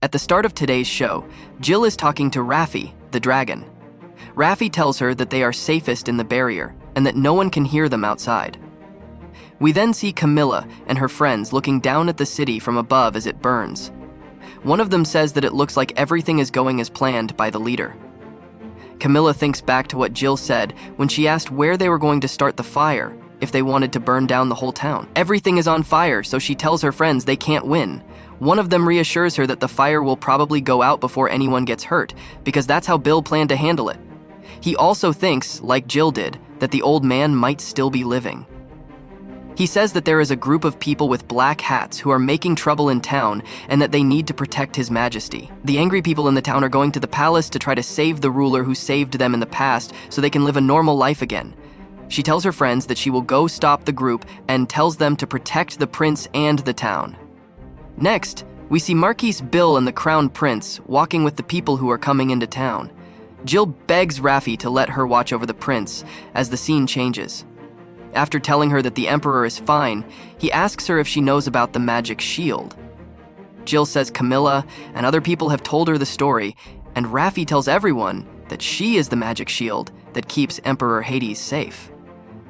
At the start of today's show, Jill is talking to Raffi, the dragon. Raffi tells her that they are safest in the barrier and that no one can hear them outside. We then see Camilla and her friends looking down at the city from above as it burns. One of them says that it looks like everything is going as planned by the leader. Camilla thinks back to what Jill said when she asked where they were going to start the fire if they wanted to burn down the whole town. Everything is on fire, so she tells her friends they can't win. One of them reassures her that the fire will probably go out before anyone gets hurt, because that's how Bill planned to handle it. He also thinks, like Jill did, that the old man might still be living. He says that there is a group of people with black hats who are making trouble in town and that they need to protect His Majesty. The angry people in the town are going to the palace to try to save the ruler who saved them in the past so they can live a normal life again. She tells her friends that she will go stop the group and tells them to protect the prince and the town. Next, we see Marquis Bill and the Crown Prince walking with the people who are coming into town. Jill begs Raffi to let her watch over the prince as the scene changes. After telling her that the Emperor is fine, he asks her if she knows about the magic shield. Jill says Camilla and other people have told her the story, and Raffi tells everyone that she is the magic shield that keeps Emperor Hades safe.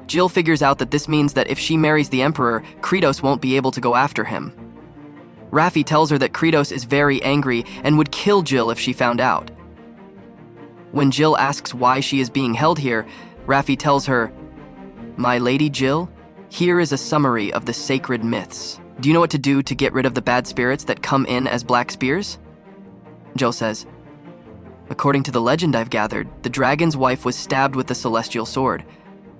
Jill figures out that this means that if she marries the Emperor, Kleitos won't be able to go after him. Raffi tells her that Kleitos is very angry and would kill Jill if she found out. When Jill asks why she is being held here, Raffi tells her, "My lady Jill, here is a summary of the sacred myths. Do you know what to do to get rid of the bad spirits that come in as black spears?" Jill says, "According to the legend I've gathered, the dragon's wife was stabbed with the celestial sword."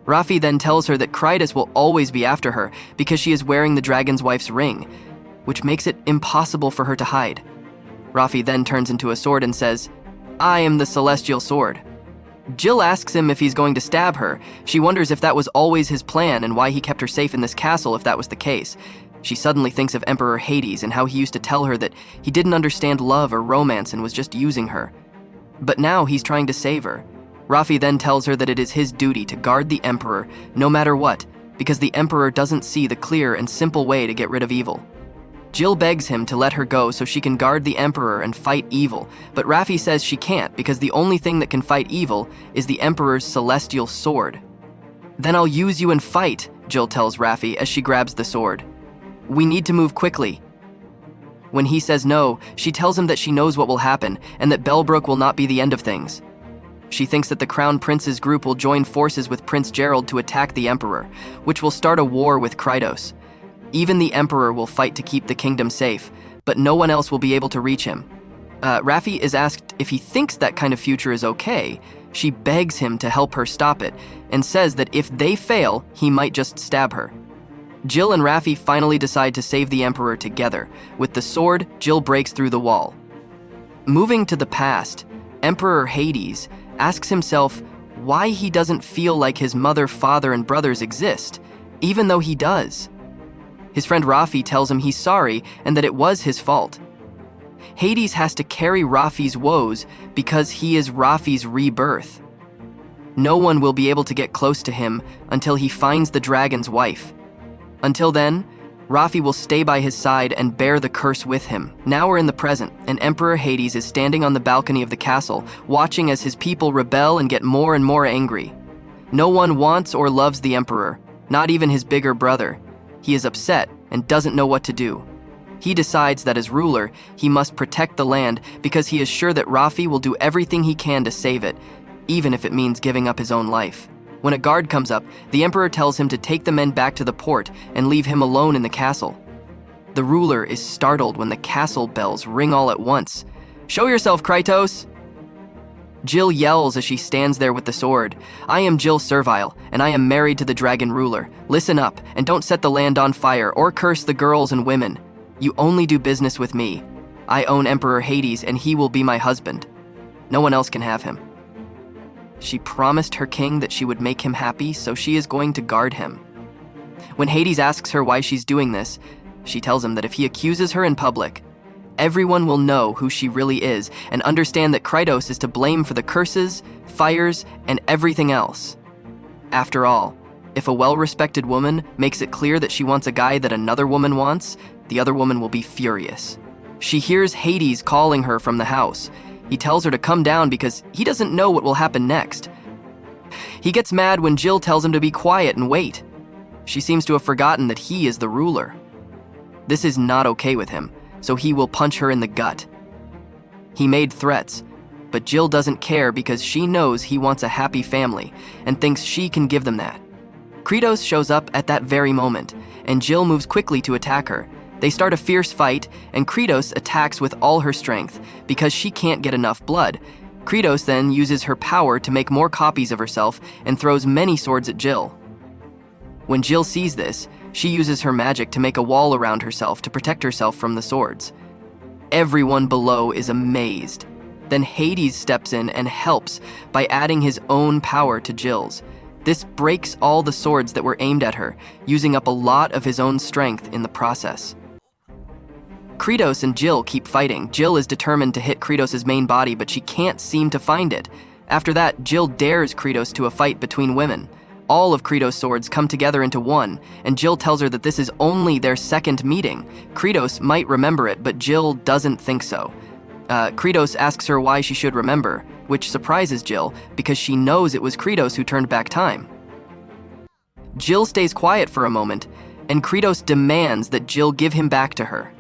Raffi then tells her that Kleitos will always be after her because she is wearing the dragon's wife's ring, which makes it impossible for her to hide. Raffi then turns into a sword and says, "I am the celestial sword." Jill asks him if he's going to stab her. She wonders if that was always his plan and why he kept her safe in this castle if that was the case. She suddenly thinks of Emperor Hades and how he used to tell her that he didn't understand love or romance and was just using her. But now he's trying to save her. Raffi then tells her that it is his duty to guard the Emperor no matter what, because the Emperor doesn't see the clear and simple way to get rid of evil. Jill begs him to let her go so she can guard the Emperor and fight evil, but Raffi says she can't because the only thing that can fight evil is the Emperor's celestial sword. "Then I'll use you and fight," Jill tells Raffi as she grabs the sword. "We need to move quickly." When he says no, she tells him that she knows what will happen and that Bellbrook will not be the end of things. She thinks that the Crown Prince's group will join forces with Prince Gerald to attack the Emperor, which will start a war with Kleitos. Even the Emperor will fight to keep the kingdom safe, but no one else will be able to reach him. Raffi is asked if he thinks that kind of future is okay. She begs him to help her stop it and says that if they fail, he might just stab her. Jill and Raffi finally decide to save the Emperor together. With the sword, Jill breaks through the wall. Moving to the past, Emperor Hades asks himself why he doesn't feel like his mother, father, and brothers exist, even though he does. His friend Raffi tells him he's sorry and that it was his fault. Hades has to carry Raffi's woes because he is Raffi's rebirth. No one will be able to get close to him until he finds the dragon's wife. Until then, Raffi will stay by his side and bear the curse with him. Now we're in the present, and Emperor Hades is standing on the balcony of the castle, watching as his people rebel and get more and more angry. No one wants or loves the Emperor, not even his bigger brother. He is upset and doesn't know what to do. He decides that as ruler, he must protect the land because he is sure that Raffi will do everything he can to save it, even if it means giving up his own life. When a guard comes up, the Emperor tells him to take the men back to the port and leave him alone in the castle. The ruler is startled when the castle bells ring all at once. "Show yourself, Kleitos!" Jill yells as she stands there with the sword. "I am Jill Servile, and I am married to the dragon ruler. Listen up, and don't set the land on fire or curse the girls and women. You only do business with me. I own Emperor Hades, and he will be my husband. No one else can have him." She promised her king that she would make him happy, so she is going to guard him. When Hades asks her why she's doing this, she tells him that if he accuses her in public, everyone will know who she really is and understand that Kleitos is to blame for the curses, fires, and everything else. After all, if a well-respected woman makes it clear that she wants a guy that another woman wants, the other woman will be furious. She hears Hades calling her from the house. He tells her to come down because he doesn't know what will happen next. He gets mad when Jill tells him to be quiet and wait. She seems to have forgotten that he is the ruler. This is not okay with him, so he will punch her in the gut. He made threats, but Jill doesn't care because she knows he wants a happy family and thinks she can give them that. Kleitos shows up at that very moment, and Jill moves quickly to attack her. They start a fierce fight, and Kleitos attacks with all her strength because she can't get enough blood. Kleitos then uses her power to make more copies of herself and throws many swords at Jill. When Jill sees this, she uses her magic to make a wall around herself to protect herself from the swords. Everyone below is amazed. Then Hades steps in and helps by adding his own power to Jill's. This breaks all the swords that were aimed at her, using up a lot of his own strength in the process. Kleitos and Jill keep fighting. Jill is determined to hit Kleitos' main body, but she can't seem to find it. After that, Jill dares Kleitos to a fight between women. All of Kleitos' swords come together into one, and Jill tells her that this is only their second meeting. Kleitos might remember it, but Jill doesn't think so. Kleitos asks her why she should remember, which surprises Jill because she knows it was Kleitos who turned back time. Jill stays quiet for a moment, and Kleitos demands that Jill give him back to her.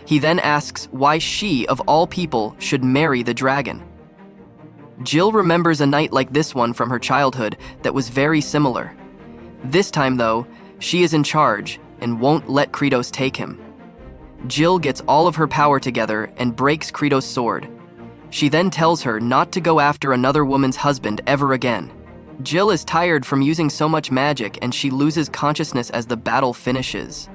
He then asks why she, of all people, should marry the dragon. Jill remembers a night like this one from her childhood that was very similar. This time, though, she is in charge and won't let Kleitos take him. Jill gets all of her power together and breaks Kleitos' sword. She then tells her not to go after another woman's husband ever again. Jill is tired from using so much magic, and she loses consciousness as the battle finishes.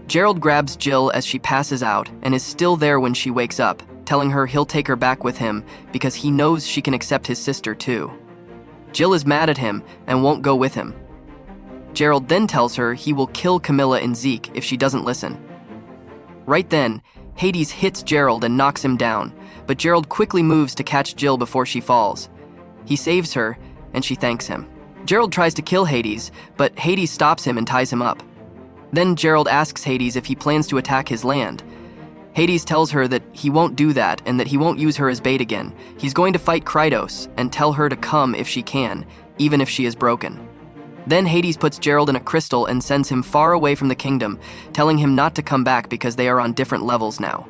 Gerald grabs Jill as she passes out and is still there when she wakes up, telling her he'll take her back with him because he knows she can accept his sister too. Jill is mad at him and won't go with him. Gerald then tells her he will kill Camilla and Zeke if she doesn't listen. Right then, Hades hits Gerald and knocks him down, but Gerald quickly moves to catch Jill before she falls. He saves her, and she thanks him. Gerald tries to kill Hades, but Hades stops him and ties him up. Then Gerald asks Hades if he plans to attack his land. Hades tells her that he won't do that and that he won't use her as bait again. He's going to fight Kleitos and tell her to come if she can, even if she is broken. Then Hades puts Gerald in a crystal and sends him far away from the kingdom, telling him not to come back because they are on different levels now.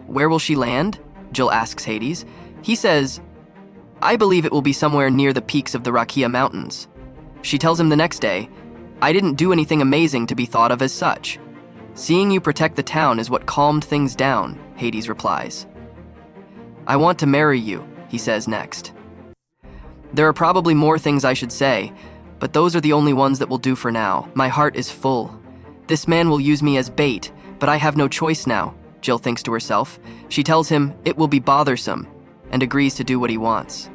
Where will she land? Jill asks Hades. He says, I believe it will be somewhere near the peaks of the Rakia Mountains. She tells him the next day, I didn't do anything amazing to be thought of as such. Seeing you protect the town is what calmed things down, Hades replies. I want to marry you, he says next. There are probably more things I should say, but those are the only ones that will do for now. My heart is full. This man will use me as bait, but I have no choice now, Jill thinks to herself. She tells him it will be bothersome and agrees to do what he wants.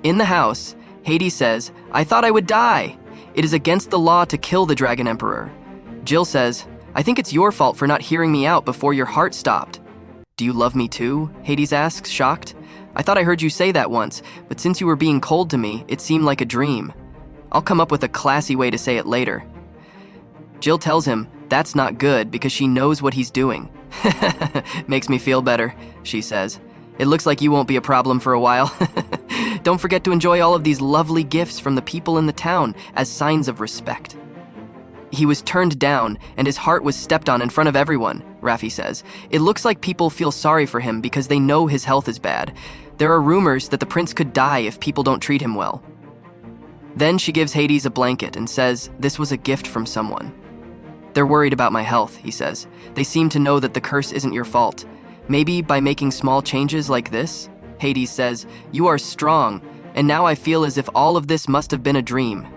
In the house, Hades says, I thought I would die. It is against the law to kill the Dragon Emperor. Jill says, I think it's your fault for not hearing me out before your heart stopped. Do you love me too? Hades asks, shocked. I thought I heard you say that once, but since you were being cold to me, it seemed like a dream. I'll come up with a classy way to say it later. Jill tells him that's not good because she knows what he's doing. Makes me feel better, she says. It looks like you won't be a problem for a while. Don't forget to enjoy all of these lovely gifts from the people in the town as signs of respect. He was turned down and his heart was stepped on in front of everyone, Raffi says. It looks like people feel sorry for him because they know his health is bad. There are rumors that the prince could die if people don't treat him well. Then she gives Hades a blanket and says this was a gift from someone. They're worried about my health, he says. They seem to know that the curse isn't your fault. Maybe by making small changes like this? Hades says, you are strong, and now I feel as if all of this must have been a dream.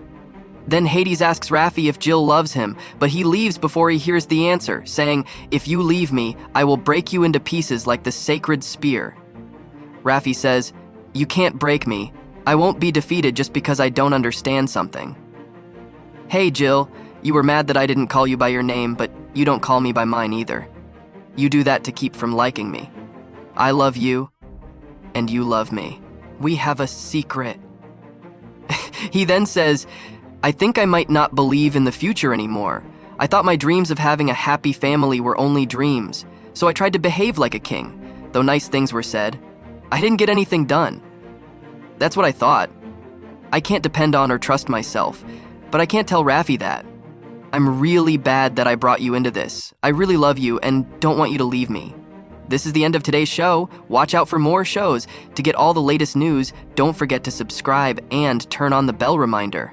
Then Hades asks Raffi if Jill loves him, but he leaves before he hears the answer, saying, if you leave me, I will break you into pieces like the sacred spear. Raffi says, you can't break me. I won't be defeated just because I don't understand something. Hey Jill, you were mad that I didn't call you by your name, but you don't call me by mine either. You do that to keep from liking me. I love you, and you love me. We have a secret. He then says, I think I might not believe in the future anymore. I thought my dreams of having a happy family were only dreams, So I tried to behave like a king, though nice things were said. I didn't get anything done. That's what I thought. I can't depend on or trust myself, but I can't tell Raffi that. I'm really bad that I brought you into this. I really love you and don't want you to leave me. This is the end of today's show. Watch out for more shows. To get all the latest news, don't forget to subscribe and turn on the bell reminder.